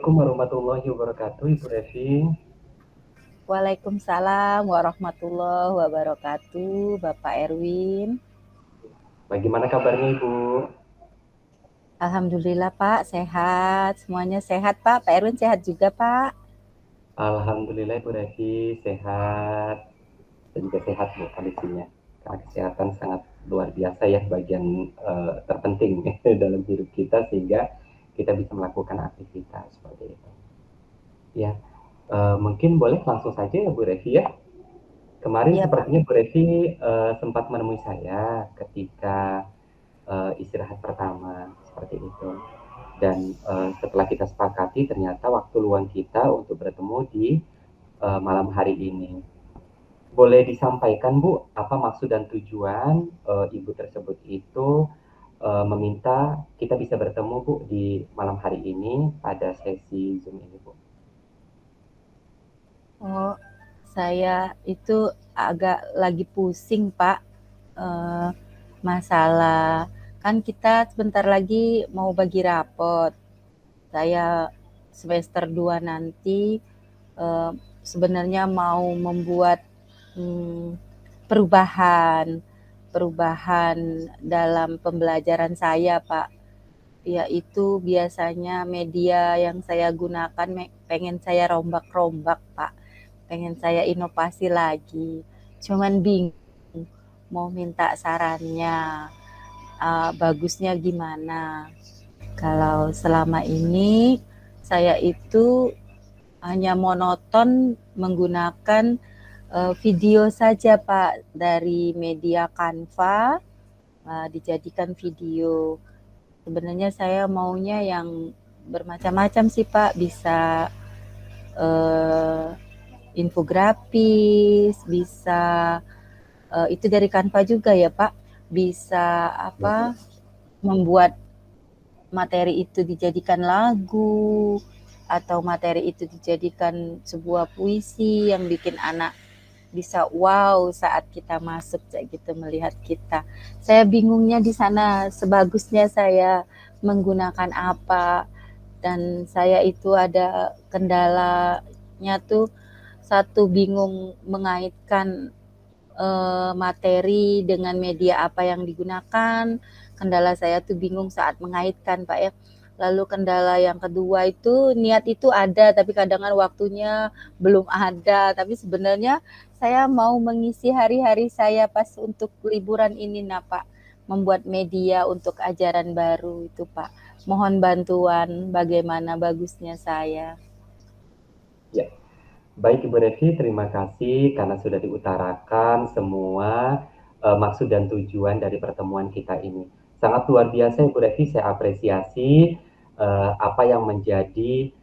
Assalamualaikum warahmatullahi wabarakatuh, Ibu Revi. Waalaikumsalam warahmatullahi wabarakatuh, Bapak Erwin. Bagaimana kabarnya, Ibu? Alhamdulillah Pak, sehat. Semuanya sehat Pak. Pak Erwin sehat juga Pak. Alhamdulillah, Ibu Revi sehat. Saya juga sehat, Bu, kondisinya. Karena kesehatan sangat luar biasa ya, bagian terpenting dalam hidup kita, sehingga kita bisa melakukan aktivitas seperti itu. Ya, mungkin boleh langsung saja ya, Bu Revi ya. Kemarin Iya Pak. sepertinya Bu Revi sempat menemui saya ketika istirahat pertama, seperti itu. Dan setelah kita sepakati ternyata waktu luang kita untuk bertemu di malam hari ini. Boleh disampaikan Bu, apa maksud dan tujuan Ibu tersebut itu meminta kita bisa bertemu Bu di malam hari ini pada sesi Zoom ini Bu? Oh, saya itu agak lagi pusing Pak. Eh, Masalah kan kita sebentar lagi mau bagi rapot. Saya semester 2 nanti eh, sebenarnya mau membuat hmm, perubahan perubahan dalam pembelajaran saya, Pak. Yaitu biasanya media yang saya gunakan pengen saya rombak-rombak, Pak. Pengen saya inovasi lagi. Cuman bingung mau minta sarannya, bagusnya gimana. Kalau selama ini saya itu hanya monoton menggunakan video saja Pak dari media Canva, dijadikan video. Sebenarnya saya maunya yang bermacam-macam sih Pak, bisa uh, infografis, bisa itu dari Canva juga ya Pak, bisa Ya, Bu. apa membuat materi itu dijadikan lagu atau materi itu dijadikan sebuah puisi yang bikin anak bisa wow saat kita masuk kayak gitu melihat kita. Saya bingungnya di sana sebagusnya saya menggunakan apa dan saya itu ada kendalanya tuh satu bingung mengaitkan materi dengan media apa yang digunakan. Kendala saya tuh bingung saat mengaitkan Pak ya. Lalu kendala yang kedua itu niat itu ada tapi kadang waktunya belum ada. Tapi sebenarnya saya mau mengisi hari-hari saya pas untuk liburan ini nah Pak. Membuat media untuk ajaran baru itu Pak. Mohon bantuan bagaimana bagusnya saya. Ya. Baik Ibu Revi, terima kasih karena sudah diutarakan semua maksud dan tujuan dari pertemuan kita ini. Sangat luar biasa Ibu Revi, saya apresiasi apa yang menjadi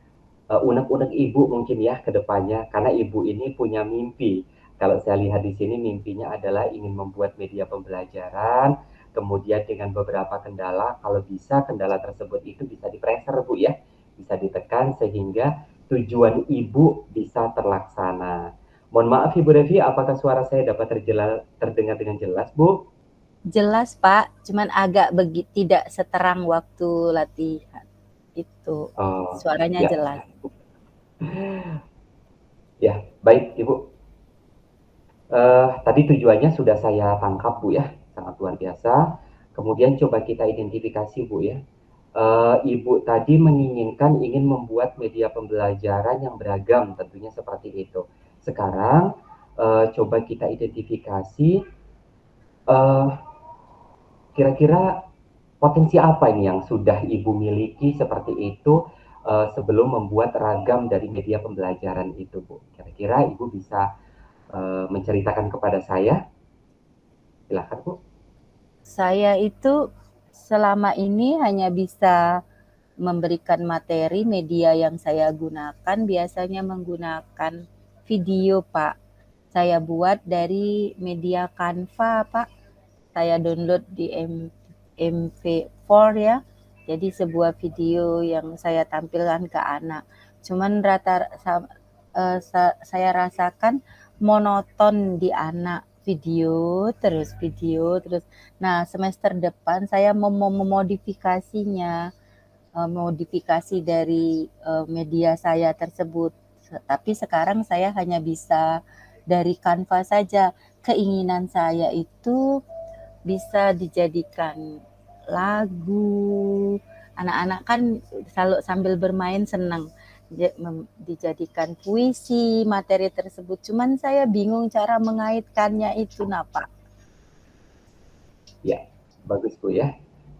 unek-unek Ibu mungkin ya ke depannya, karena Ibu ini punya mimpi. Kalau saya lihat di sini mimpinya adalah ingin membuat media pembelajaran, kemudian dengan beberapa kendala, kalau bisa kendala tersebut itu bisa dipreser Bu ya, bisa ditekan sehingga tujuan Ibu bisa terlaksana. Mohon maaf Ibu Revi, apakah suara saya dapat terdengar dengan jelas Bu? Jelas Pak, cuman agak tidak seterang waktu latihan. Itu Oh, suaranya ya, jelas. ya, baik Ibu. Tadi tujuannya sudah saya tangkap Bu ya, sangat luar biasa. Kemudian coba kita identifikasi Bu ya. Ibu tadi ingin membuat media pembelajaran yang beragam, tentunya seperti itu. Sekarang coba kita identifikasi eh, kira-kira potensi apa ini yang sudah Ibu miliki seperti itu sebelum membuat ragam dari media pembelajaran itu Bu. Kira-kira Ibu bisa menceritakan kepada saya. Silakan Bu. Saya itu selama ini hanya bisa memberikan materi media yang saya gunakan biasanya menggunakan video Pak. Saya buat dari media Canva Pak. Saya download di MV4 ya. Jadi sebuah video yang saya tampilkan ke anak. Cuman saya rasakan monoton di anak video terus. Nah semester depan saya mau memodifikasinya modifikasi dari media saya tersebut. Tapi sekarang saya hanya bisa dari Canva saja. Keinginan saya itu bisa dijadikan lagu. Anak-anak kan selalu sambil bermain senang dijadikan puisi materi tersebut. Cuman saya bingung cara mengaitkannya itu, Pak. Ya, bagus Bu ya.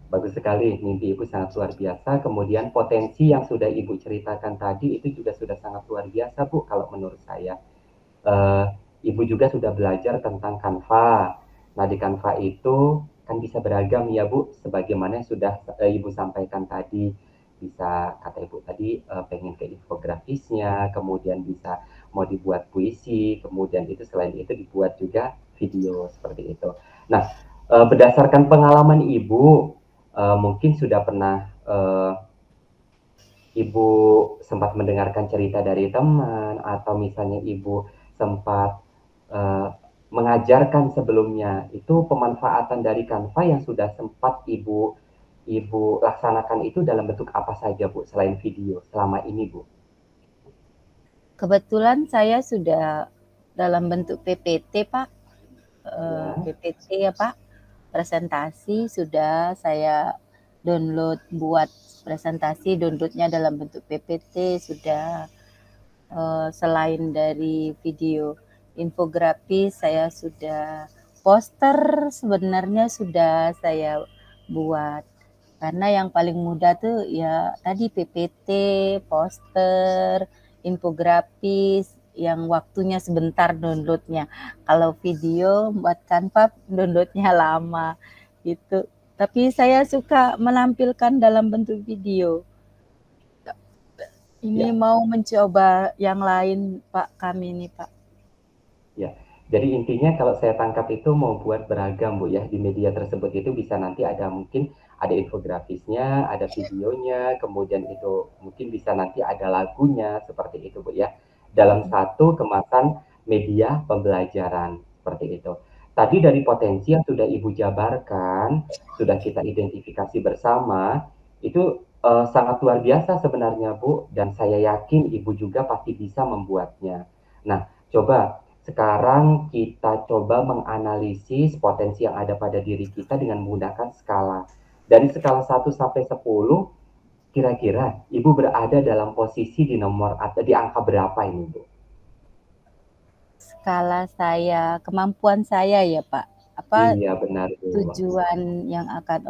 Bagus sekali, mimpi Ibu sangat luar biasa. Kemudian potensi yang sudah Ibu ceritakan tadi itu juga sudah sangat luar biasa Bu, kalau menurut saya. Eh, Ibu juga sudah belajar tentang Canva. Nah, di Canva itu kan bisa beragam ya Bu, sebagaimana yang sudah Ibu sampaikan tadi. Bisa, kata Ibu tadi, pengen ke infografisnya, kemudian bisa mau dibuat puisi, kemudian itu selain itu dibuat juga video seperti itu. Nah, berdasarkan pengalaman Ibu, mungkin sudah pernah Ibu sempat mendengarkan cerita dari teman, atau misalnya Ibu sempat uh, mengajarkan sebelumnya, itu pemanfaatan dari Canva yang sudah sempat Ibu laksanakan itu dalam bentuk apa saja Bu, selain video selama ini Bu? Kebetulan saya sudah dalam bentuk PPT, Pak. Ya, PPT ya, Pak. Presentasi sudah saya download, buat presentasi, downloadnya dalam bentuk PPT sudah. Selain dari video infografis, saya sudah poster sebenarnya sudah saya buat. Karena yang paling mudah tuh ya tadi PPT, poster, infografis yang waktunya sebentar downloadnya. Kalau video buat Canva downloadnya lama gitu. Tapi saya suka menampilkan dalam bentuk video. Ini ya, mau mencoba yang lain, Pak, kami nih, Pak. ya. Jadi intinya kalau saya tangkap itu mau buat beragam Bu ya, di media tersebut itu bisa nanti ada mungkin ada infografisnya, ada videonya, kemudian itu mungkin bisa nanti ada lagunya seperti itu Bu ya. Dalam satu kemasan media pembelajaran seperti itu. Tadi dari potensi yang sudah Ibu jabarkan, sudah kita identifikasi bersama, itu sangat luar biasa sebenarnya Bu, dan saya yakin Ibu juga pasti bisa membuatnya. Nah, coba sekarang kita coba menganalisis potensi yang ada pada diri kita dengan menggunakan skala. Dari skala 1 sampai 10, kira-kira Ibu berada dalam posisi di nomor atau di angka berapa ini, Bu? Skala saya, kemampuan saya ya, Pak. Apa Iya, benar, Bu. tujuan yang akan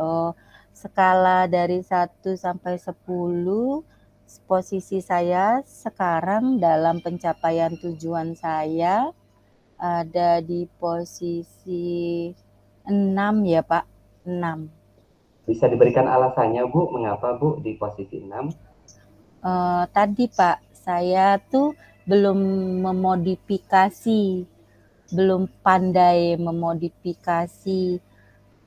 skala dari 1 sampai 10, posisi saya sekarang dalam pencapaian tujuan saya ada di posisi 6 ya, Pak. 6. Bisa diberikan alasannya, Bu, mengapa, Bu, di posisi 6? Tadi Pak, saya tuh belum memodifikasi, belum pandai memodifikasi,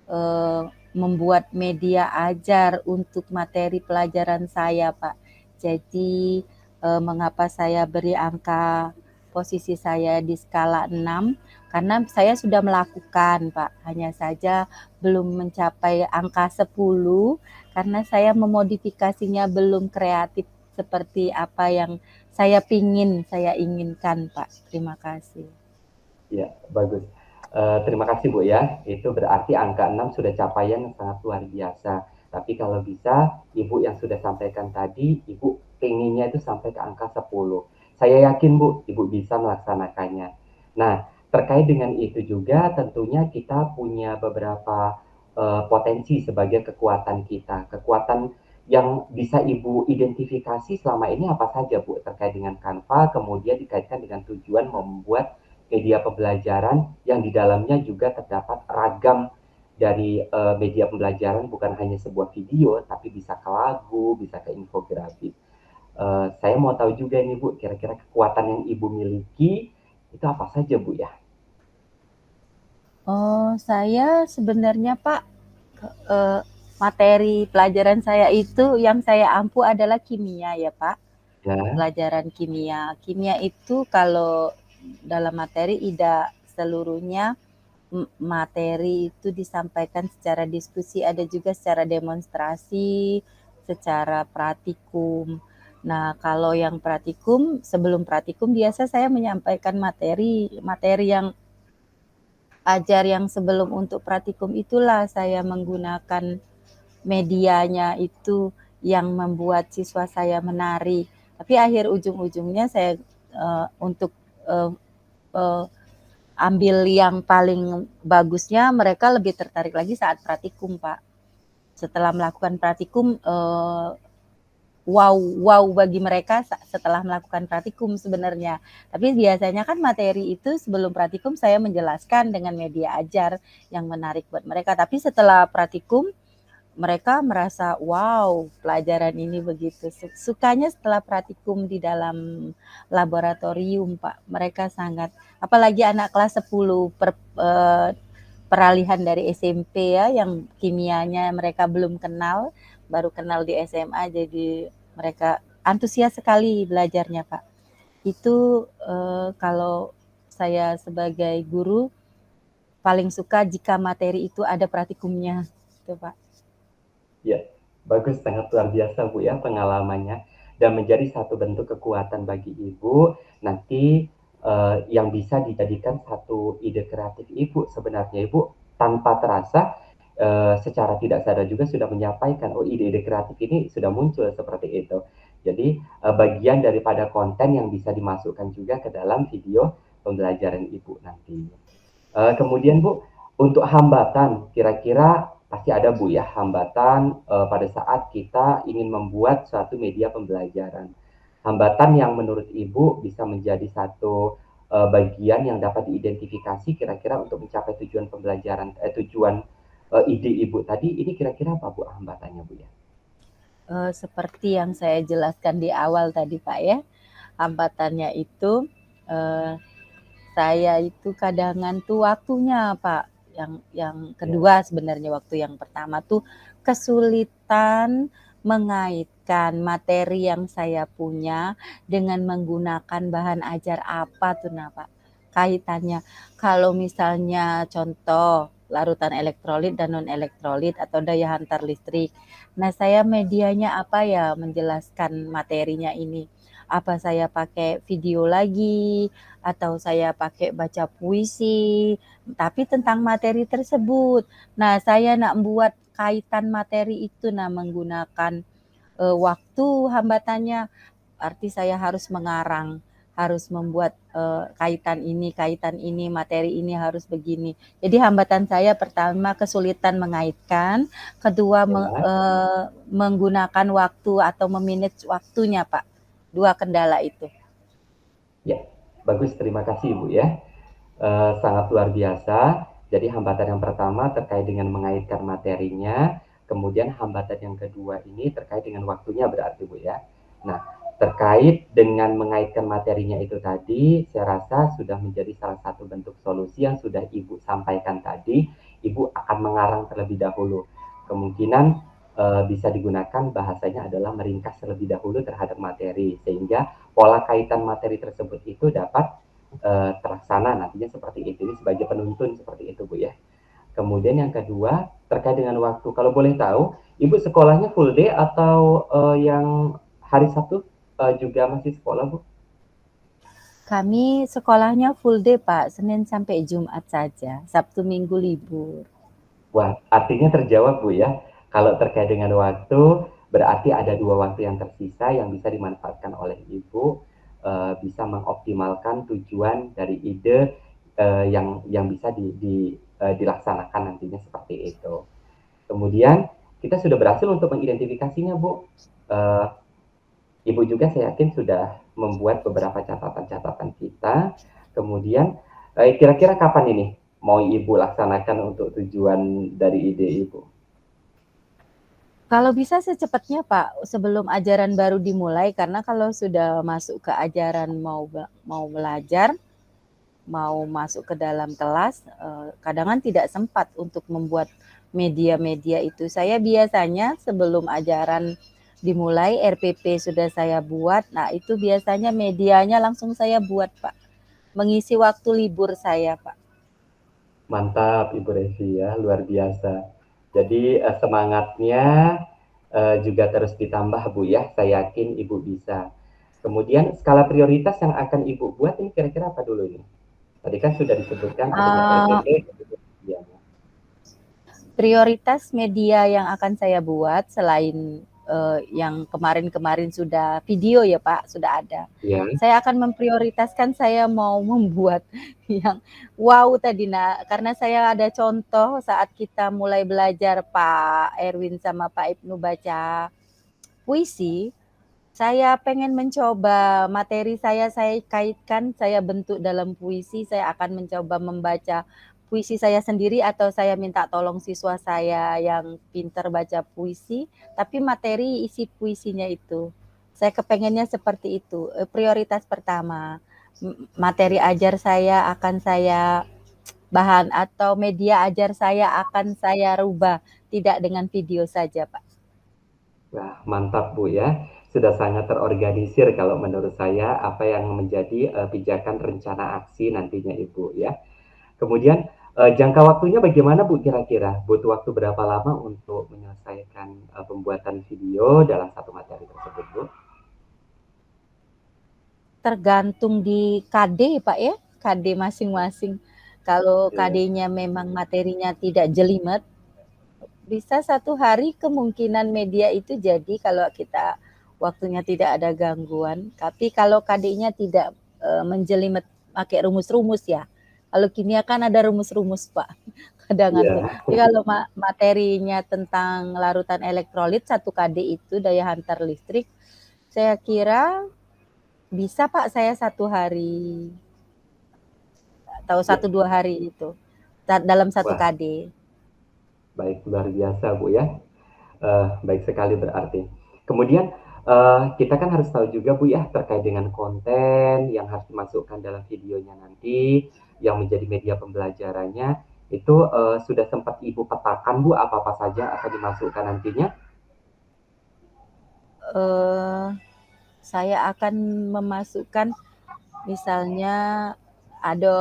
eee, membuat media ajar untuk materi pelajaran saya, Pak. Jadi, mengapa saya beri angka posisi saya di skala 6, karena saya sudah melakukan, Pak, hanya saja belum mencapai angka 10 karena saya memodifikasinya belum kreatif seperti apa yang saya inginkan, Pak. Terima kasih. Ya, bagus. Terima kasih Bu ya. Itu berarti angka 6 sudah capaian yang sangat luar biasa. Tapi kalau bisa, Ibu yang sudah sampaikan tadi, Ibu pengennya itu sampai ke angka 10. Saya yakin Bu, Ibu bisa melaksanakannya. Nah, terkait dengan itu juga tentunya kita punya beberapa potensi sebagai kekuatan kita. Kekuatan yang bisa Ibu identifikasi selama ini apa saja Bu terkait dengan Canva, kemudian dikaitkan dengan tujuan membuat media pembelajaran yang di dalamnya juga terdapat ragam dari media pembelajaran, bukan hanya sebuah video, tapi bisa ke lagu, bisa ke infografis. Saya mau tahu juga ini Bu, kira-kira kekuatan yang Ibu miliki itu apa saja Bu ya? Oh, saya sebenarnya Pak, materi pelajaran saya itu yang saya ampu adalah kimia ya Pak, Ya, pelajaran kimia. Kimia itu kalau dalam materi tidak seluruhnya materi itu disampaikan secara diskusi, ada juga secara demonstrasi, secara praktikum. Nah, kalau yang praktikum, sebelum praktikum biasa saya menyampaikan materi yang ajar yang sebelum untuk praktikum itulah saya menggunakan medianya itu yang membuat siswa saya menarik. Tapi akhir ujung-ujungnya saya untuk ambil yang paling bagusnya mereka lebih tertarik lagi saat praktikum, Pak. Setelah melakukan praktikum wow bagi mereka setelah melakukan praktikum sebenarnya. Tapi biasanya kan materi itu sebelum praktikum saya menjelaskan dengan media ajar yang menarik buat mereka. Tapi setelah praktikum mereka merasa wow pelajaran ini begitu. Sukanya setelah praktikum di dalam laboratorium, Pak. Mereka sangat, apalagi anak kelas 10 peralihan dari SMP ya, yang kimianya mereka belum kenal, baru kenal di SMA, jadi mereka antusias sekali belajarnya, Pak. Itu kalau saya sebagai guru paling suka jika materi itu ada praktikumnya, gitu, Pak. Ya, bagus, sangat luar biasa Bu ya pengalamannya, dan menjadi satu bentuk kekuatan bagi Ibu nanti yang bisa dijadikan satu ide kreatif Ibu sebenarnya. Ibu tanpa terasa secara tidak sadar juga sudah menyampaikan, oh ide-ide kreatif ini sudah muncul seperti itu. Jadi bagian daripada konten yang bisa dimasukkan juga ke dalam video pembelajaran Ibu nanti. Kemudian Bu, untuk hambatan, kira-kira pasti ada Bu ya hambatan pada saat kita ingin membuat suatu media pembelajaran. Hambatan yang menurut Ibu bisa menjadi satu bagian yang dapat diidentifikasi kira-kira untuk mencapai tujuan pembelajaran, tujuan ide Ibu tadi, ini kira-kira apa Bu hambatannya Bu ya? Seperti yang saya jelaskan di awal tadi Pak ya, hambatannya itu saya itu kadangan tuh waktunya Pak. Yang kedua sebenarnya waktu yang pertama tuh kesulitan mengaitkan materi yang saya punya dengan menggunakan bahan ajar apa tuh nah Pak. Kaitannya kalau misalnya contoh larutan elektrolit dan non elektrolit atau daya hantar listrik. Nah, saya medianya apa ya menjelaskan materinya ini? Apa saya pakai video lagi atau saya pakai baca puisi, tapi tentang materi tersebut. Nah, saya nak buat kaitan materi itu nah menggunakan waktu hambatannya, arti saya harus mengarang, harus membuat kaitan ini, materi ini harus begini. Jadi hambatan saya pertama kesulitan mengaitkan, kedua menggunakan waktu atau memanage waktunya, Pak. Dua kendala itu. Ya, bagus, terima kasih Ibu ya. Sangat luar biasa. Jadi hambatan yang pertama terkait dengan mengaitkan materinya, kemudian hambatan yang kedua ini terkait dengan waktunya berarti Bu ya. Nah, terkait dengan mengaitkan materinya itu tadi, saya rasa sudah menjadi salah satu bentuk solusi yang sudah Ibu sampaikan tadi. Ibu akan mengarang terlebih dahulu. Kemungkinan bisa digunakan bahasanya adalah meringkas terlebih dahulu terhadap materi, sehingga pola kaitan materi tersebut itu dapat terlaksana nantinya seperti itu. Ini sebagai penuntun seperti itu Bu ya. Kemudian yang kedua terkait dengan waktu. Kalau boleh tahu, Ibu sekolahnya full day atau yang hari Sabtu juga masih sekolah Bu? Kami sekolahnya full day Pak, Senin sampai Jumat saja, Sabtu Minggu libur. Wah, artinya terjawab Bu ya. Kalau terkait dengan waktu, berarti ada dua waktu yang tersisa yang bisa dimanfaatkan oleh Ibu, bisa mengoptimalkan tujuan dari ide yang bisa dilaksanakan nantinya seperti itu. Kemudian kita sudah berhasil untuk mengidentifikasinya Bu. Ibu juga saya yakin sudah membuat beberapa catatan-catatan kita. Kemudian kira-kira kapan ini mau Ibu laksanakan untuk tujuan dari ide Ibu? Kalau bisa secepatnya Pak, sebelum ajaran baru dimulai, karena kalau sudah masuk ke ajaran mau belajar, mau masuk ke dalam kelas, kadang tidak sempat untuk membuat media-media itu. Saya biasanya sebelum ajaran dimulai, RPP sudah saya buat, nah itu biasanya medianya langsung saya buat Pak, mengisi waktu libur saya Pak. Mantap Ibu Revi ya, luar biasa. Jadi semangatnya juga terus ditambah Bu ya, saya yakin Ibu bisa. Kemudian skala prioritas yang akan Ibu buat ini kira-kira apa dulu ini? Tadi kan sudah disebutkan adanya Uh, RPP, kemudian medianya. Prioritas media yang akan saya buat selain yang kemarin-kemarin sudah video ya Pak, sudah ada. Ya, Saya akan memprioritaskan saya mau membuat yang wow tadi nak, karena saya ada contoh saat kita mulai belajar Pak Erwin sama Pak Ibnu baca puisi, saya pengen mencoba materi saya kaitkan, saya bentuk dalam puisi, saya akan mencoba membaca puisi saya sendiri atau saya minta tolong siswa saya yang pintar baca puisi, tapi materi isi puisinya itu. Saya kepengennya seperti itu. Prioritas pertama, materi ajar saya akan saya bahan atau media ajar saya akan saya rubah, tidak dengan video saja, Pak. wah mantap Bu ya. Sudah sangat terorganisir kalau menurut saya apa yang menjadi pijakan rencana aksi nantinya Ibu ya. Kemudian jangka waktunya bagaimana Bu kira-kira? Butuh waktu berapa lama untuk menyelesaikan pembuatan video dalam satu materi tersebut Bu? Tergantung di KD Pak ya, KD masing-masing. Kalau Ya, KD-nya memang materinya tidak jelimet, bisa 1 hari kemungkinan media itu jadi kalau kita waktunya tidak ada gangguan. Tapi kalau KD-nya tidak menjelimet pakai rumus-rumus ya. Kalau kimia kan ada rumus-rumus Pak, kadang-kadang. ya, Tapi kalau materinya tentang larutan elektrolit 1 KD itu daya hantar listrik, saya kira bisa Pak saya 1 hari atau ya. 1-2 hari itu dalam satu Wah, KD. baik luar biasa Bu ya. Baik sekali berarti. Kemudian kita kan harus tahu juga Bu ya terkait dengan konten yang harus dimasukkan dalam videonya nanti, yang menjadi media pembelajarannya itu sudah sempat Ibu petakan Bu apa-apa saja akan dimasukkan nantinya? Eh, saya akan memasukkan misalnya ada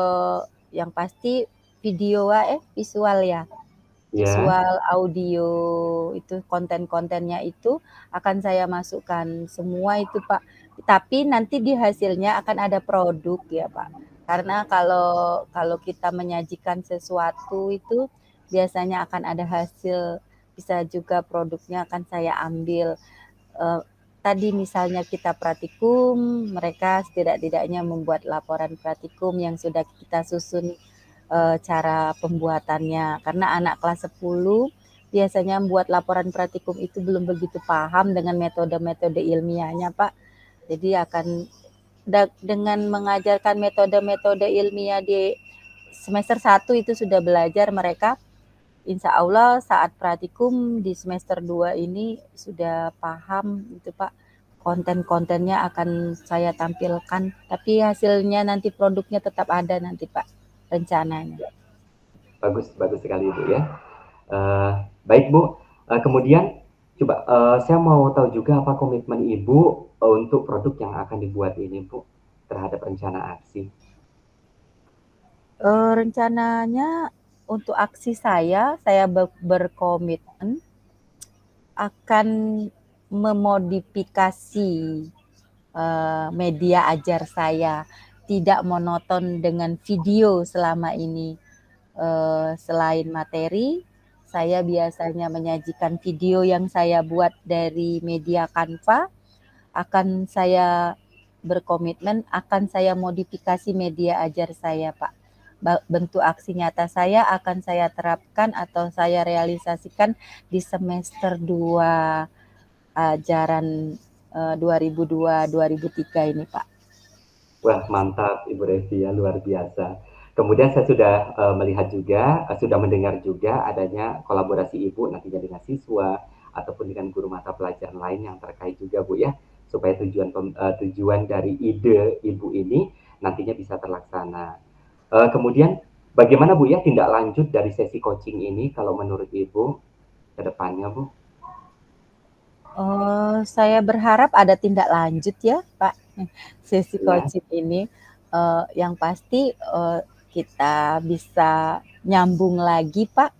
yang pasti video visual ya. Ya, Visual, audio, itu konten-kontennya itu akan saya masukkan semua itu Pak. Tapi nanti di hasilnya akan ada produk ya Pak. Karena kalau kalau kita menyajikan sesuatu itu biasanya akan ada hasil, bisa juga produknya akan saya ambil. Eh, Tadi misalnya kita praktikum, mereka setidak-tidaknya membuat laporan praktikum yang sudah kita susun cara pembuatannya. Karena anak kelas 10 biasanya membuat laporan praktikum itu belum begitu paham dengan metode-metode ilmiahnya, Pak. Jadi akan dengan mengajarkan metode-metode ilmiah di semester 1 itu sudah belajar mereka. Insya Allah saat praktikum di semester 2 ini sudah paham itu Pak, konten-kontennya akan saya tampilkan, tapi hasilnya nanti produknya tetap ada nanti Pak, rencananya. bagus bagus sekali Bu ya. Eh, baik Bu. Kemudian coba saya mau tahu juga apa komitmen Ibu untuk produk yang akan dibuat ini Bu terhadap rencana aksi. Rencananya untuk aksi saya berkomitmen akan memodifikasi media ajar saya, tidak monoton dengan video selama ini. Selain materi, saya biasanya menyajikan video yang saya buat dari media Canva, akan saya berkomitmen akan saya modifikasi media ajar saya, Pak. Bentuk aksi nyata saya akan saya terapkan atau saya realisasikan di semester 2 ajaran 2002-2003 ini, Pak. Wah, mantap Ibu Revi ya, luar biasa. Kemudian saya sudah melihat juga, sudah mendengar juga adanya kolaborasi Ibu nantinya dengan siswa ataupun dengan guru mata pelajaran lain yang terkait juga Bu ya, supaya tujuan dari ide Ibu ini nantinya bisa terlaksana. Kemudian bagaimana Bu ya tindak lanjut dari sesi coaching ini kalau menurut Ibu ke depannya Bu? Saya berharap ada tindak lanjut ya, Pak, sesi Ya, coaching ini. Yang pasti kita bisa nyambung lagi, Pak,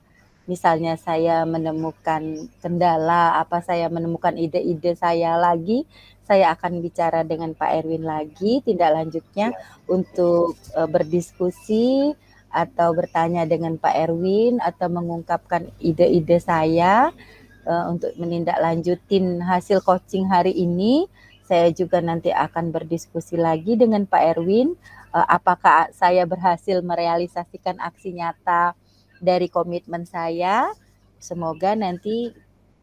misalnya saya menemukan kendala, saya menemukan ide-ide saya lagi, saya akan bicara dengan Pak Erwin lagi tindak lanjutnya Ya, untuk berdiskusi atau bertanya dengan Pak Erwin atau mengungkapkan ide-ide saya untuk menindaklanjutin hasil coaching hari ini. Saya juga nanti akan berdiskusi lagi dengan Pak Erwin, apakah saya berhasil merealisasikan aksi nyata dari komitmen saya. Semoga nanti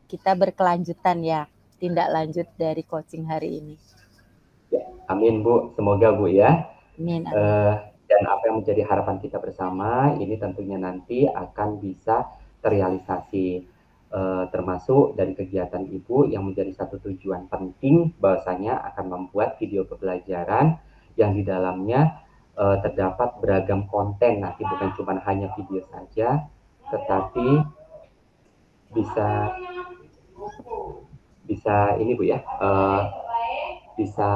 kita berkelanjutan ya, tindak lanjut dari coaching hari ini. ya. Amin Bu, semoga Bu ya. Amin, amin. Eh, dan apa yang menjadi harapan kita bersama ini tentunya nanti akan bisa terrealisasi. Termasuk dari kegiatan Ibu yang menjadi satu tujuan penting bahwasanya akan membuat video pembelajaran yang di dalamnya terdapat beragam konten, nanti bukan cuma hanya video saja, tetapi bisa bisa ini Bu ya, bisa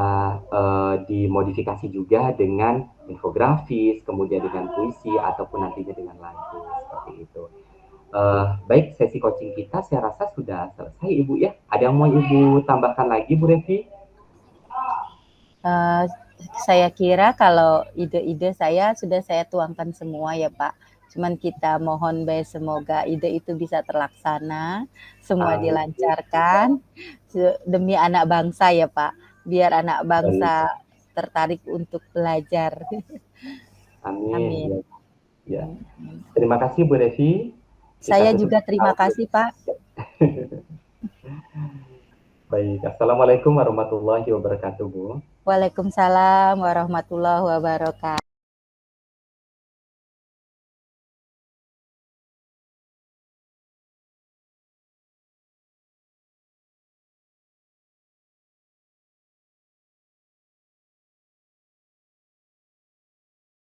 dimodifikasi juga dengan infografis, kemudian dengan puisi ataupun nantinya dengan lagu seperti itu. Baik, sesi coaching kita saya rasa sudah selesai Ibu ya. Ada yang mau Ibu tambahkan lagi Bu Revi? Uh, saya kira kalau ide-ide saya sudah saya tuangkan semua ya Pak. Cuman kita mohon baik semoga ide itu bisa terlaksana, semua Amin. dilancarkan demi anak bangsa ya Pak. Biar anak Baik. bangsa tertarik untuk belajar. Amin. Amin. Ya, ya. Terima kasih Bu Revi. Kita Saya tutup juga terima audio. kasih Pak. Baik, Assalamualaikum warahmatullahi wabarakatuh Bu. Waalaikumsalam warahmatullahi wabarakatuh.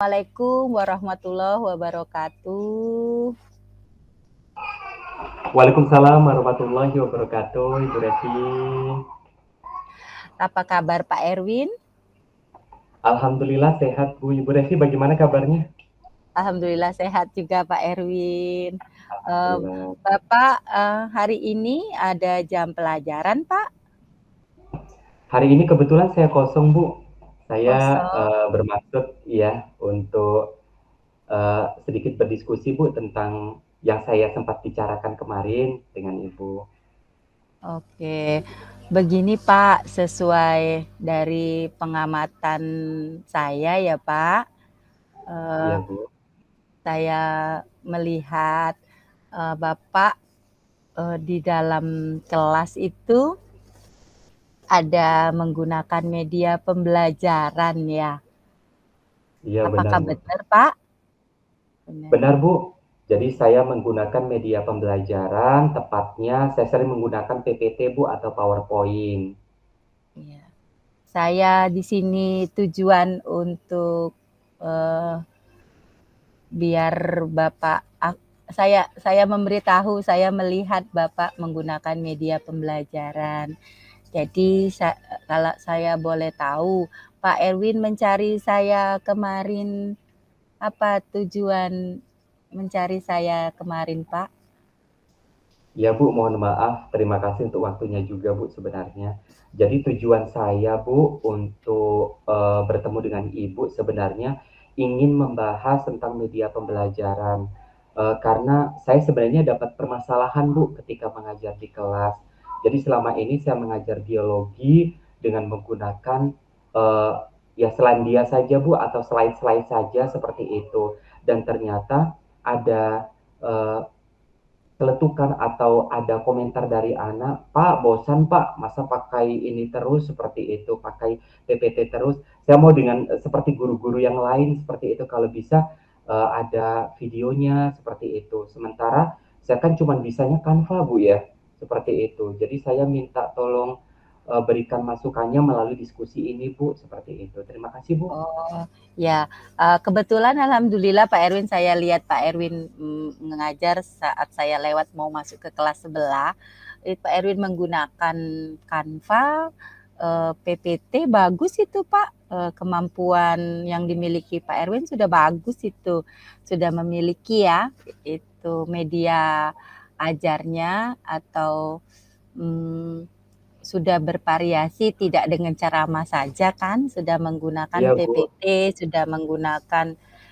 Assalamualaikum warahmatullahi wabarakatuh. Waalaikumsalam warahmatullahi wabarakatuh Ibu Revi. Apa kabar Pak Erwin? Alhamdulillah sehat Bu. Ibu Revi bagaimana kabarnya? Alhamdulillah sehat juga Pak Erwin. Alhamdulillah. Bapak hari ini ada jam pelajaran Pak? Hari ini kebetulan saya kosong Bu. Saya Kosong. bermaksud ya untuk sedikit berdiskusi Bu tentang yang saya sempat bicarakan kemarin dengan Ibu. Oke, begini Pak, sesuai dari pengamatan saya ya Pak, Iya eh, Bu. saya melihat Bapak di dalam kelas itu ada menggunakan media pembelajaran ya. Iya benar Apakah Bu. benar Pak? Benar. Benar Bu. Jadi saya menggunakan media pembelajaran, tepatnya saya sering menggunakan PPT Bu atau PowerPoint. Ya. Saya di sini tujuan untuk eh, biar Bapak saya memberitahu, saya melihat Bapak menggunakan media pembelajaran. Jadi kalau saya boleh tahu, Pak Erwin mencari saya kemarin, apa tujuan mencari saya kemarin, Pak? Ya Bu, mohon maaf. Terima kasih untuk waktunya juga Bu sebenarnya. Jadi tujuan saya Bu untuk bertemu dengan Ibu sebenarnya ingin membahas tentang media pembelajaran. Karena saya sebenarnya dapat permasalahan Bu ketika mengajar di kelas. Jadi selama ini saya mengajar biologi dengan menggunakan eh, ya selain dia saja Bu atau slide-slide saja seperti itu. Dan ternyata ada eh, celetukan atau ada komentar dari anak, Pak, bosan Pak, masa pakai ini terus seperti itu, pakai PPT terus. Saya mau dengan seperti guru-guru yang lain seperti itu, kalau bisa ada videonya seperti itu. Sementara saya kan cuma bisanya Canva Bu ya, seperti itu. Jadi saya minta tolong berikan masukannya melalui diskusi ini Bu, seperti itu. Terima kasih Bu. Oh, ya, kebetulan alhamdulillah Pak Erwin, saya lihat Pak Erwin mengajar saat saya lewat mau masuk ke kelas sebelah, Pak Erwin menggunakan Canva, PPT, bagus itu Pak. kemampuan yang dimiliki Pak Erwin sudah bagus itu, sudah memiliki ya itu media ajarnya atau sudah bervariasi tidak dengan ceramah saja kan, sudah menggunakan Iya, Bu. PPT, sudah menggunakan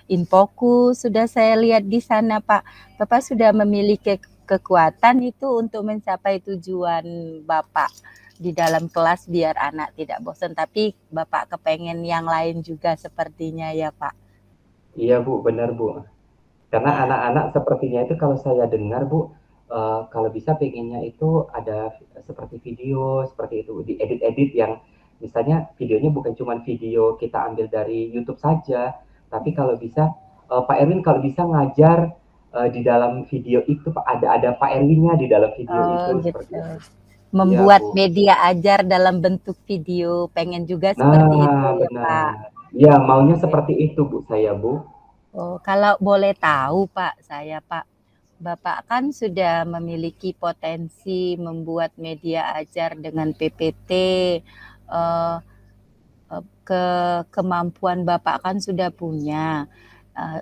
Infokus, sudah saya lihat di sana Pak. Bapak sudah memiliki kekuatan itu untuk mencapai tujuan Bapak di dalam kelas biar anak tidak bosan, tapi Bapak kepengen yang lain juga sepertinya ya Pak. Iya, Bu, benar, Bu. Karena Ya, anak-anak sepertinya itu kalau saya dengar, Bu, kalau bisa pengennya itu ada seperti video, seperti itu, diedit-edit yang misalnya videonya bukan cuma video kita ambil dari YouTube saja, tapi kalau bisa, Pak Erwin kalau bisa ngajar di dalam video itu, Pak, ada Pak Erwinnya di dalam video oh itu, seperti gitu. itu. Iya, Membuat Bu. media ajar dalam bentuk video, pengen juga seperti itu Nah, ya Pak. benar. Iya, maunya Oke. seperti itu, Bu, saya, Bu. Oh, kalau boleh tahu Pak, saya Pak, Bapak kan sudah memiliki potensi membuat media ajar dengan PPT, eh, kemampuan Bapak kan sudah punya.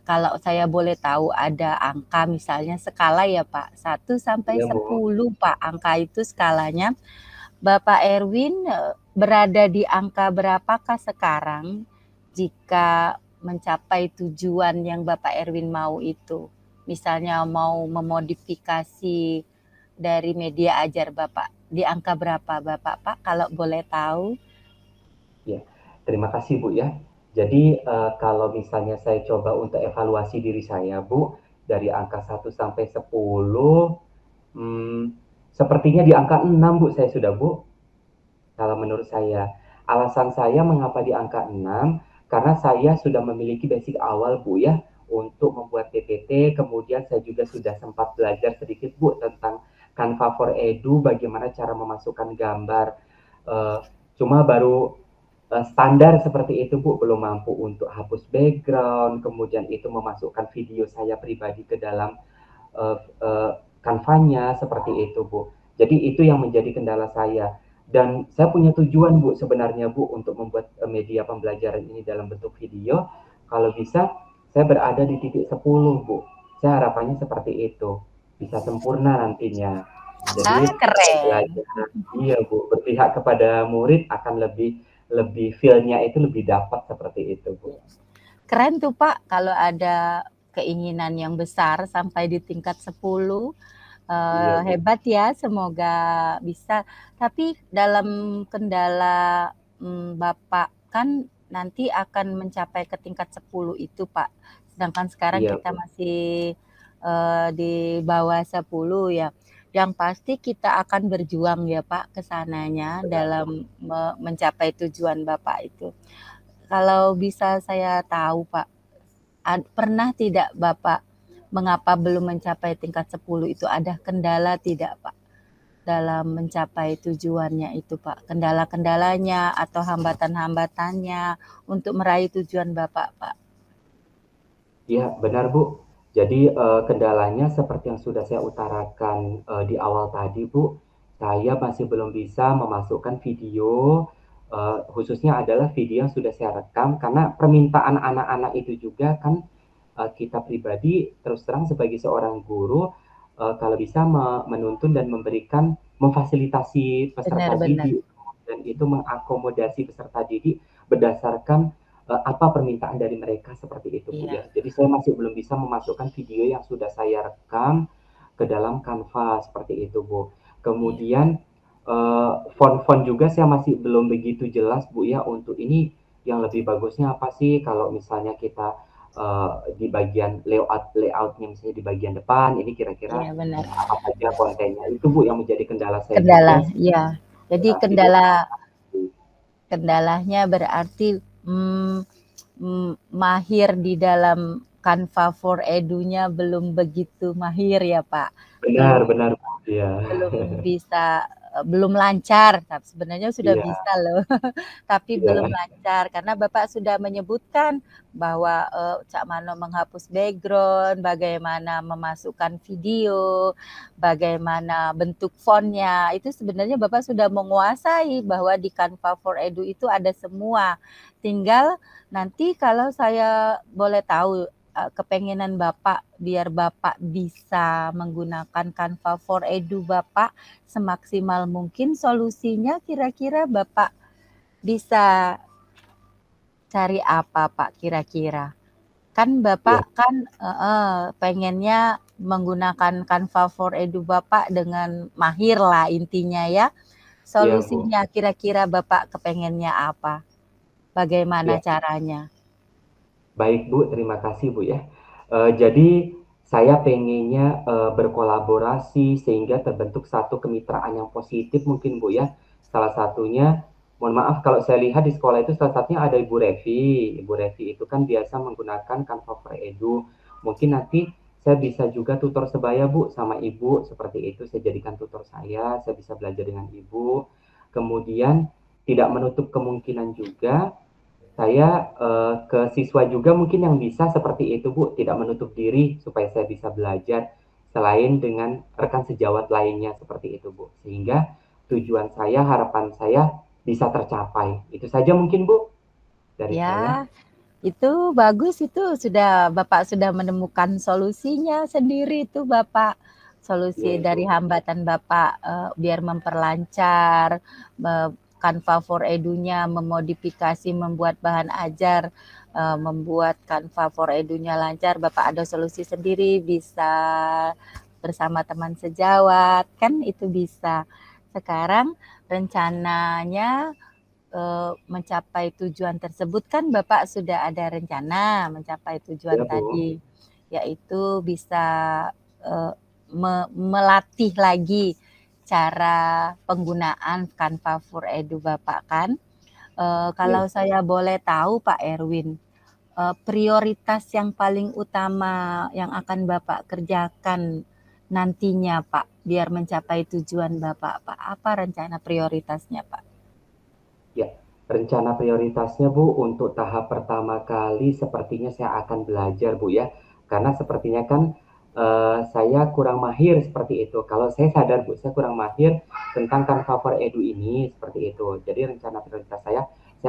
Kalau saya boleh tahu ada angka misalnya skala ya Pak, 1 sampai Iya, Bu. 10 Pak, angka itu skalanya. Bapak Erwin berada di angka berapakah sekarang jika mencapai tujuan yang Bapak Erwin mau itu? Misalnya mau memodifikasi dari media ajar Bapak, di angka berapa Bapak Pak kalau boleh tahu? Ya, terima kasih Bu ya. Jadi kalau misalnya saya coba untuk evaluasi diri saya Bu, dari angka 1 sampai 10, hmm, sepertinya di angka 6 Bu saya sudah Bu, kalau menurut saya. Alasan saya mengapa di angka 6, karena saya sudah memiliki basic awal Bu ya, untuk membuat PPT, kemudian saya juga sudah sempat belajar sedikit Bu tentang Canva for Edu, bagaimana cara memasukkan gambar. Uh, Cuma baru standar seperti itu Bu, belum mampu untuk hapus background, kemudian itu memasukkan video saya pribadi ke dalam uh, uh, kanvanya seperti itu Bu. Jadi itu yang menjadi kendala saya. Dan saya punya tujuan Bu sebenarnya Bu untuk membuat media pembelajaran ini dalam bentuk video. Kalau bisa saya berada di titik 10 Bu. Saya harapannya seperti itu. Bisa sempurna nantinya. Ah, Jadi keren. belajar, iya Bu, berpihak kepada murid akan lebih lebih feel-nya itu lebih dapat seperti itu Bu. Keren tuh Pak kalau ada keinginan yang besar sampai di tingkat 10. Iya Bu. Hebat ya, semoga bisa. Tapi dalam kendala Bapak kan nanti akan mencapai ke tingkat 10 itu Pak. Sedangkan sekarang Iya kita Bu. masih di bawah 10 ya. Yang pasti kita akan berjuang ya Pak ke sananya Benar Bu. dalam mencapai tujuan Bapak itu. Kalau bisa saya tahu Pak, pernah tidak Bapak mengapa belum mencapai tingkat 10 itu ada kendala tidak Pak dalam mencapai tujuannya itu Pak? Kendala-kendalanya atau hambatan-hambatannya untuk meraih tujuan Bapak Pak? Iya, benar Bu. Jadi kendalanya seperti yang sudah saya utarakan di awal tadi Bu, saya masih belum bisa memasukkan video, khususnya adalah video yang sudah saya rekam karena permintaan anak-anak itu juga kan kita pribadi terus terang sebagai seorang guru kalau bisa menuntun dan memberikan memfasilitasi peserta Benar-benar. didik dan itu mengakomodasi peserta didik berdasarkan apa permintaan dari mereka seperti itu Bu Iya, ya. Jadi saya masih belum bisa memasukkan video yang sudah saya rekam ke dalam Canva seperti itu Bu. iya. Kemudian font-font juga saya masih belum begitu jelas Bu ya untuk ini yang lebih bagusnya apa sih kalau misalnya kita di bagian layoutnya misalnya di bagian depan ini kira-kira Iya benar. apa saja kontennya itu Bu yang menjadi kendala saya Kendala, juga iya. Jadi tidak kendalanya berarti mahir di dalam Canva for Edu-nya belum begitu mahir ya Pak. benar Belum benar Bu ya. belum bisa, belum lancar, sebenarnya sudah Iya, bisa loh, tapi belum iya, lancar karena Bapak sudah menyebutkan bahwa Cak Mano menghapus background, bagaimana memasukkan video, bagaimana bentuk fontnya, itu sebenarnya Bapak sudah menguasai bahwa di Canva for Edu itu ada semua. Tinggal nanti kalau saya boleh tahu kepengenan Bapak biar Bapak bisa menggunakan Canva for Edu Bapak semaksimal mungkin, solusinya kira-kira Bapak bisa cari apa Pak kira-kira? Kan iya, Bapak kan pengennya menggunakan Canva for Edu Bapak dengan mahir lah intinya ya. iya, Bu. Solusinya kira-kira Bapak kepengennya apa? Bagaimana Iya. caranya? Baik Bu, terima kasih Bu ya. Jadi saya pengennya berkolaborasi sehingga terbentuk satu kemitraan yang positif mungkin Bu ya. Salah satunya, mohon maaf kalau saya lihat di sekolah itu salah satunya ada Ibu Revi. Ibu Revi itu kan biasa menggunakan Canva for Edu. Mungkin nanti saya bisa juga tutor sebaya Bu sama Ibu seperti itu. Saya jadikan tutor saya bisa belajar dengan Ibu. Kemudian tidak menutup kemungkinan juga saya ke siswa juga mungkin yang bisa seperti itu, Bu, tidak menutup diri supaya saya bisa belajar selain dengan rekan sejawat lainnya seperti itu, Bu. Sehingga tujuan saya, harapan saya bisa tercapai. Itu saja mungkin, Bu, dari saya. Ya, itu bagus, itu sudah Bapak sudah menemukan solusinya sendiri itu Bapak. Iya, Solusi Ibu. dari hambatan Bapak biar memperlancar Canva for Edu-nya, memodifikasi, membuat bahan ajar, membuat Canva for Edu-nya lancar. Bapak ada solusi sendiri, bisa bersama teman sejawat, kan itu bisa. Sekarang rencananya mencapai tujuan tersebut kan Bapak sudah ada rencana mencapai tujuan Ya, Bu. tadi, yaitu bisa melatih lagi cara penggunaan Canva for Edu Bapak kan. Iya, Kalau saya boleh tahu Pak Erwin, prioritas yang paling utama yang akan Bapak kerjakan nantinya Pak, biar mencapai tujuan Bapak Pak, apa rencana prioritasnya Pak? ya. Rencana prioritasnya, Bu, untuk tahap pertama kali sepertinya saya akan belajar, Bu, ya. Karena sepertinya kan saya kurang mahir seperti itu. Kalau saya sadar, Bu, saya kurang mahir tentang Canva for Edu ini seperti itu. Jadi rencana prioritas saya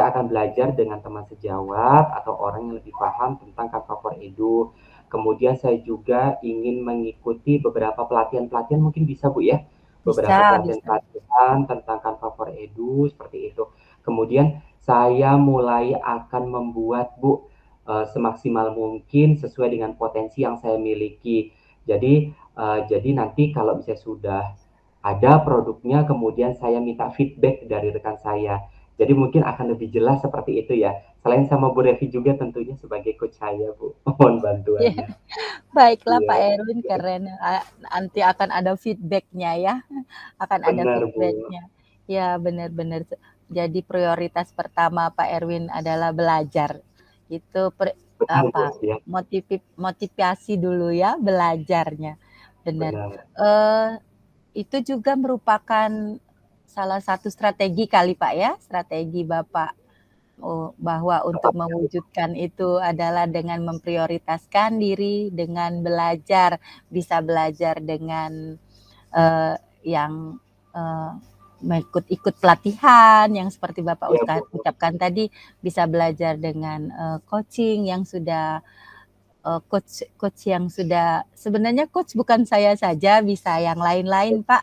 akan belajar dengan teman sejawat atau orang yang lebih paham tentang Canva for Edu. Kemudian saya juga ingin mengikuti beberapa pelatihan-pelatihan, mungkin bisa, Bu, ya. Bisa, Beberapa bisa. pelatihan-pelatihan tentang Canva for Edu seperti itu. Kemudian saya mulai akan membuat, Bu, semaksimal mungkin sesuai dengan potensi yang saya miliki. Jadi nanti kalau misalnya sudah ada produknya, kemudian saya minta feedback dari rekan saya. Jadi mungkin akan lebih jelas seperti itu ya. Selain sama Bu Revi juga tentunya sebagai coach saya, Bu. Mohon Ya, bantuannya. baiklah Iya, Pak Erwin, keren. Nanti akan ada feedbacknya ya, akan ada benar, Bu. feedbacknya. Ya, benar-benar. Jadi prioritas pertama Pak Erwin adalah belajar. Itu Benar, Bu. apa Ya, motivasi dulu ya belajarnya. Benar. benar. Eh, itu juga merupakan salah satu strategi kali Pak ya, strategi Bapak. Oh, bahwa untuk Tepatnya, Bu. mewujudkan itu adalah dengan memprioritaskan diri, dengan belajar, bisa belajar dengan yang ikut pelatihan yang seperti Bapak Iya, Bu. ucapkan tadi, bisa belajar dengan coaching yang sudah coach coach yang sudah sebenarnya coach bukan saya saja, bisa yang lain-lain Pak.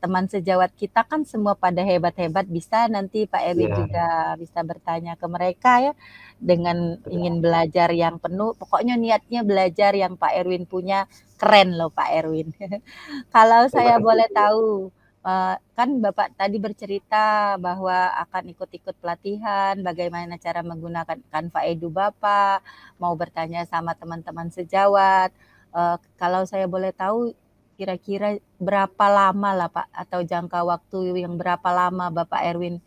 Teman sejawat kita kan semua pada hebat-hebat, bisa nanti Pak Erwin Iya, juga bisa bertanya ke mereka ya, dengan benar. ingin belajar yang penuh, pokoknya niatnya belajar yang Pak Erwin punya, keren loh Pak Erwin. Kalau Terima saya kasih, boleh Bu. tahu, kan Bapak tadi bercerita bahwa akan ikut-ikut pelatihan, bagaimana cara menggunakan Canva Edu Bapak, mau bertanya sama teman-teman sejawat. Kalau saya boleh tahu, kira-kira berapa lama lah Pak, atau jangka waktu yang berapa lama Bapak Erwin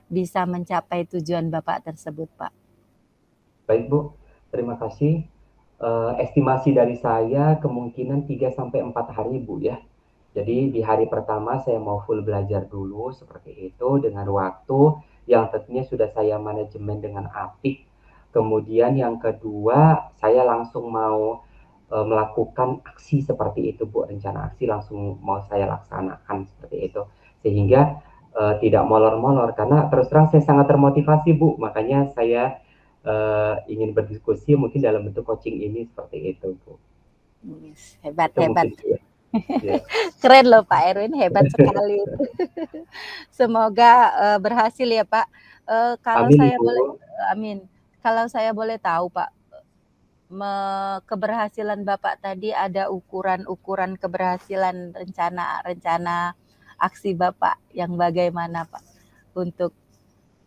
bisa mencapai tujuan Bapak tersebut Pak? Baik, Bu. Terima kasih. Estimasi dari saya kemungkinan 3 sampai 4 hari, Bu ya. Jadi di hari pertama saya mau full belajar dulu seperti itu dengan waktu yang tentunya sudah saya manajemen dengan apik. Kemudian yang kedua, saya langsung mau melakukan aksi seperti itu, Bu. Rencana aksi langsung mau saya laksanakan seperti itu. Sehingga tidak molor-molor karena terus terang saya sangat termotivasi, Bu. Makanya saya ingin berdiskusi mungkin dalam bentuk coaching ini seperti itu, Bu. Hebat, Itu hebat. mungkin, Bu, ya. Ya. Keren loh Pak Erwin, hebat sekali. Semoga berhasil ya Pak. Kalau Amin, saya Ibu. boleh, amin. Kalau saya boleh tahu Pak, keberhasilan Bapak tadi ada ukuran-ukuran keberhasilan rencana-rencana aksi Bapak yang bagaimana Pak? Untuk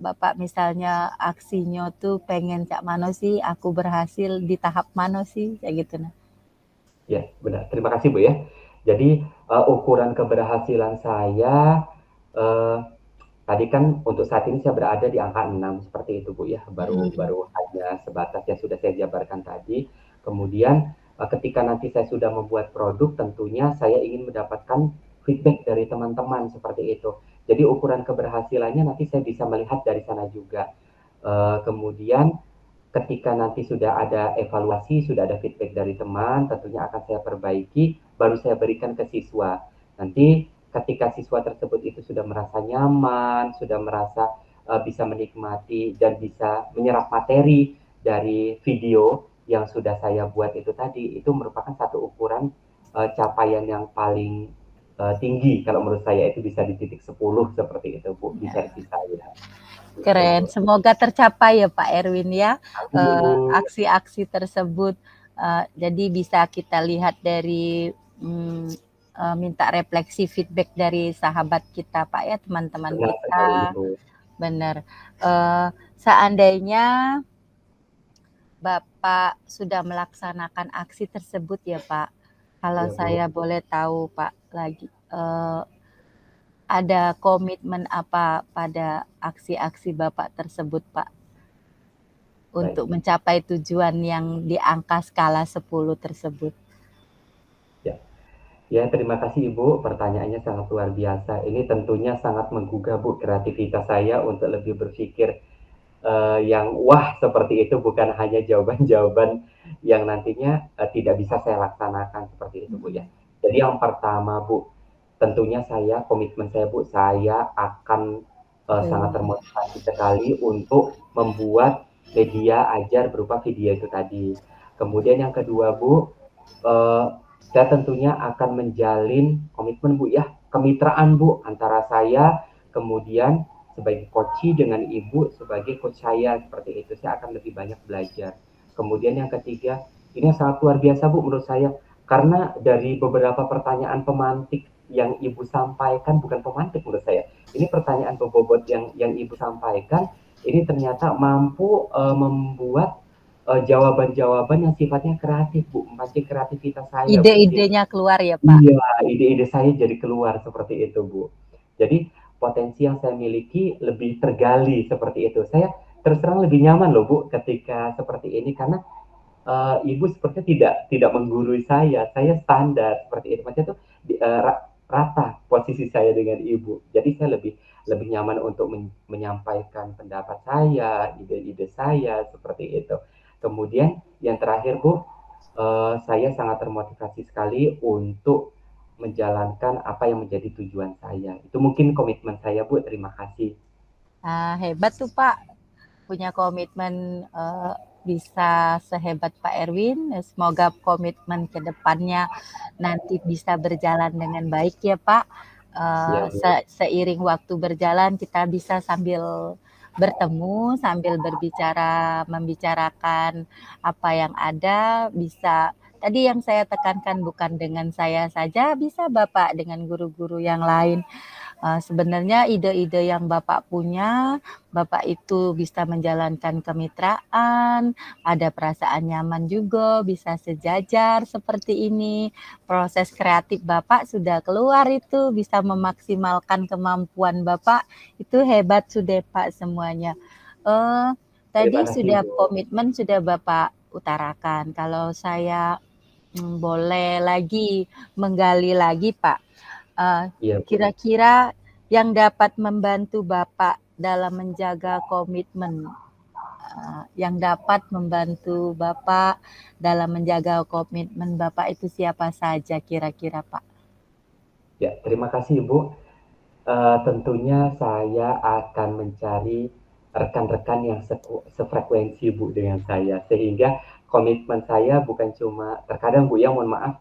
Bapak misalnya aksinya tuh pengen cak mano sih, aku berhasil di tahap mano sih, kayak gitu nah. Ya, benar. Terima kasih, Bu, ya. Jadi, ukuran keberhasilan saya, eee, tadi kan untuk saat ini saya berada di angka 6 seperti itu, Bu, ya. Baru Mm-mm. baru hanya sebatas yang sudah saya jabarkan tadi. Kemudian, ketika nanti saya sudah membuat produk, tentunya saya ingin mendapatkan feedback dari teman-teman seperti itu. Jadi ukuran keberhasilannya nanti saya bisa melihat dari sana juga. Kemudian ketika nanti sudah ada evaluasi, sudah ada feedback dari teman, tentunya akan saya perbaiki, baru saya berikan ke siswa. Nanti ketika siswa tersebut itu sudah merasa nyaman, sudah merasa bisa menikmati dan bisa menyerap materi dari video yang sudah saya buat itu tadi, itu merupakan satu ukuran capaian yang paling tinggi kalau menurut saya itu bisa di titik 10 seperti itu, Bu, di Ya. versi saya. Gitu, Keren, Bu. semoga tercapai ya Pak Erwin ya, Amin, Ibu. aksi-aksi tersebut. Jadi bisa kita lihat dari minta refleksi feedback dari sahabat kita Pak ya, teman-teman Benar sekali, kita. Ibu. Benar. Seandainya Bapak sudah melaksanakan aksi tersebut ya Pak, kalau Ya, Bu. saya boleh tahu Pak lagi, ada komitmen apa pada aksi-aksi Bapak tersebut Pak? Baik. Untuk mencapai tujuan yang di angka skala 10 tersebut? Ya. Ya, terima kasih Ibu. Pertanyaannya sangat luar biasa. Ini tentunya sangat menggugah Bu kreativitas saya untuk lebih berpikir yang wah seperti itu, bukan hanya jawaban-jawaban yang nantinya tidak bisa saya laksanakan seperti itu, Bu, ya. Jadi yang pertama, Bu, tentunya saya komitmen saya, Bu, saya akan sangat Hmm. termotivasi sekali untuk membuat media ajar berupa video itu tadi. Kemudian yang kedua, Bu, eh, saya tentunya akan menjalin komitmen, Bu, ya, kemitraan, Bu, antara saya kemudian sebagai coach dengan ibu sebagai coach saya seperti itu. Saya akan lebih banyak belajar. Kemudian yang ketiga, ini sangat luar biasa, Bu, menurut saya, karena dari beberapa pertanyaan pemantik yang ibu sampaikan, bukan pemantik menurut saya, ini pertanyaan bobot yang ibu sampaikan, ini ternyata mampu membuat jawaban-jawaban yang sifatnya kreatif, Bu, memancing kreativitas saya, Bu. Ide-idenya keluar ya Pak? Iya, ide-ide saya jadi keluar seperti itu, Bu. Jadi potensi yang saya miliki lebih tergali seperti itu. Saya terus terang lebih nyaman loh, Bu, ketika seperti ini karena ibu sepertinya tidak menggurui saya. Saya standar seperti itu. Maksudnya itu rata posisi saya dengan ibu. Jadi saya lebih lebih nyaman untuk menyampaikan pendapat saya, ide-ide saya seperti itu. Kemudian yang terakhir, Bu, saya sangat termotivasi sekali untuk menjalankan apa yang menjadi tujuan saya. Itu mungkin komitmen saya, Bu. Terima kasih. Hebat tuh Pak, punya komitmen bisa sehebat Pak Erwin. Semoga komitmen ke depannya nanti bisa berjalan dengan baik ya Pak. Ya, Bu. Seiring waktu berjalan kita bisa sambil bertemu, sambil berbicara, membicarakan apa yang ada, bisa tadi yang saya tekankan bukan dengan saya saja, bisa Bapak dengan guru-guru yang lain. Sebenarnya ide-ide yang Bapak punya, Bapak itu bisa menjalankan kemitraan, ada perasaan nyaman juga, bisa sejajar seperti ini. Proses kreatif Bapak sudah keluar itu, bisa memaksimalkan kemampuan Bapak, itu hebat sudah Pak semuanya. Terima Tadi kasih, sudah Bu. komitmen sudah Bapak utarakan. Kalau saya boleh lagi menggali lagi Pak, Iya, Bu. Kira-kira yang dapat membantu Bapak dalam menjaga komitmen, yang dapat membantu Bapak dalam menjaga komitmen Bapak itu siapa saja kira-kira, Pak? Ya, terima kasih, Bu. Tentunya saya akan mencari rekan-rekan yang sefrekuensi, Bu, dengan saya. Sehingga komitmen saya bukan cuma, terkadang, Bu, ya mohon maaf,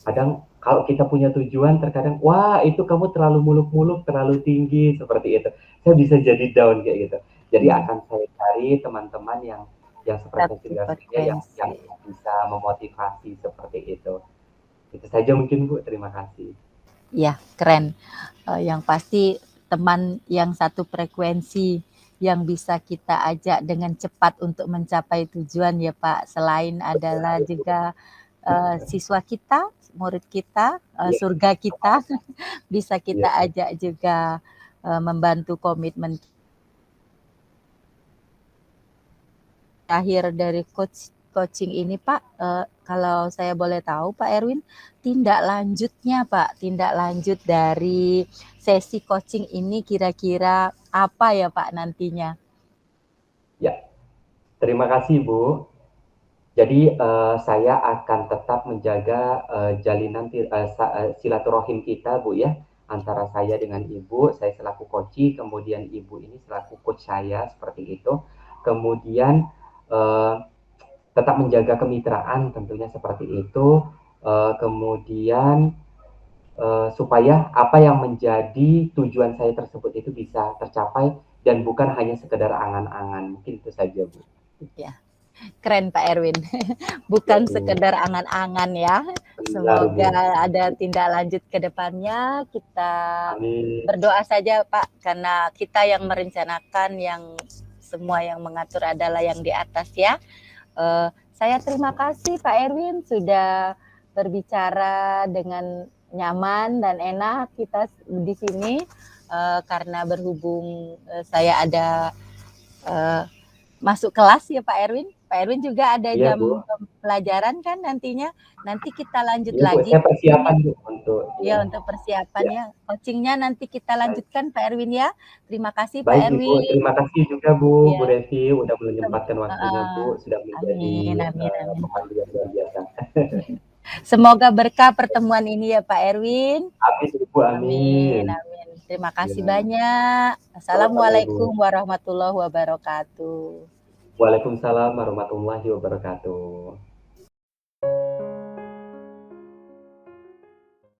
kadang kalau kita punya tujuan, terkadang, wah itu kamu terlalu muluk-muluk, terlalu tinggi, seperti itu. Saya bisa jadi down kayak gitu. Jadi Hmm, akan saya cari teman-teman yang sefrekuensi satu dengan saya, yang frekuensi. bisa memotivasi seperti itu. Itu saja mungkin, Bu. Terima kasih. Ya, keren. Yang pasti teman yang satu frekuensi yang bisa kita ajak dengan cepat untuk mencapai tujuan ya Pak. Selain adalah Betul, Bu. juga siswa kita, murid kita, Iya, surga kita, bisa kita iya, iya. ajak juga membantu komitmen akhir dari coaching ini Pak. Kalau saya boleh tahu Pak Erwin, tindak lanjutnya Pak, tindak lanjut dari sesi coaching ini kira-kira apa ya Pak nantinya? Ya, terima kasih, Bu. Jadi saya akan tetap menjaga jalinan silaturahim kita, Bu ya, antara saya dengan Ibu, saya selaku coach, kemudian Ibu ini selaku coach saya seperti itu. Kemudian uh, tetap menjaga kemitraan tentunya seperti itu. Kemudian supaya apa yang menjadi tujuan saya tersebut itu bisa tercapai dan bukan hanya sekedar angan-angan. Mungkin itu saja, Bu. Ya, keren Pak Erwin. Ya, Bukan Bu. sekedar angan-angan ya. Benar, Bu. Semoga ada tindak lanjut ke depannya. Kita Amin. berdoa saja Pak, karena kita yang merencanakan, yang semua yang mengatur adalah yang di atas ya. Saya terima kasih Pak Erwin sudah berbicara dengan nyaman dan enak kita di sini, karena berhubung saya ada masuk kelas ya Pak Erwin. Pak Erwin juga ada Iya, Bu. jam pelajaran kan nantinya. Nanti kita lanjut Iya, Bu. lagi Saya persiapan, coachingnya. Bu, untuk Ya ya. untuk Ya, persiapannya. Coachingnya nanti kita baik. lanjutkan Pak Erwin ya. Terima kasih Pak Baik, Ibu. Erwin. Terima kasih juga, Bu, Bu Ya, Revi, udah menyempatkan waktunya, Bu, sudah menjadi amin, amin, amin. pemandu yang luar biasa. Semoga berkah pertemuan ini ya Pak Erwin. Amin, Ibu. Amin, Amin. amin. Terima kasih Ya, banyak. sama-sama, Ibu. Assalamualaikum warahmatullahi wabarakatuh. Waalaikumsalam warahmatullahi wabarakatuh.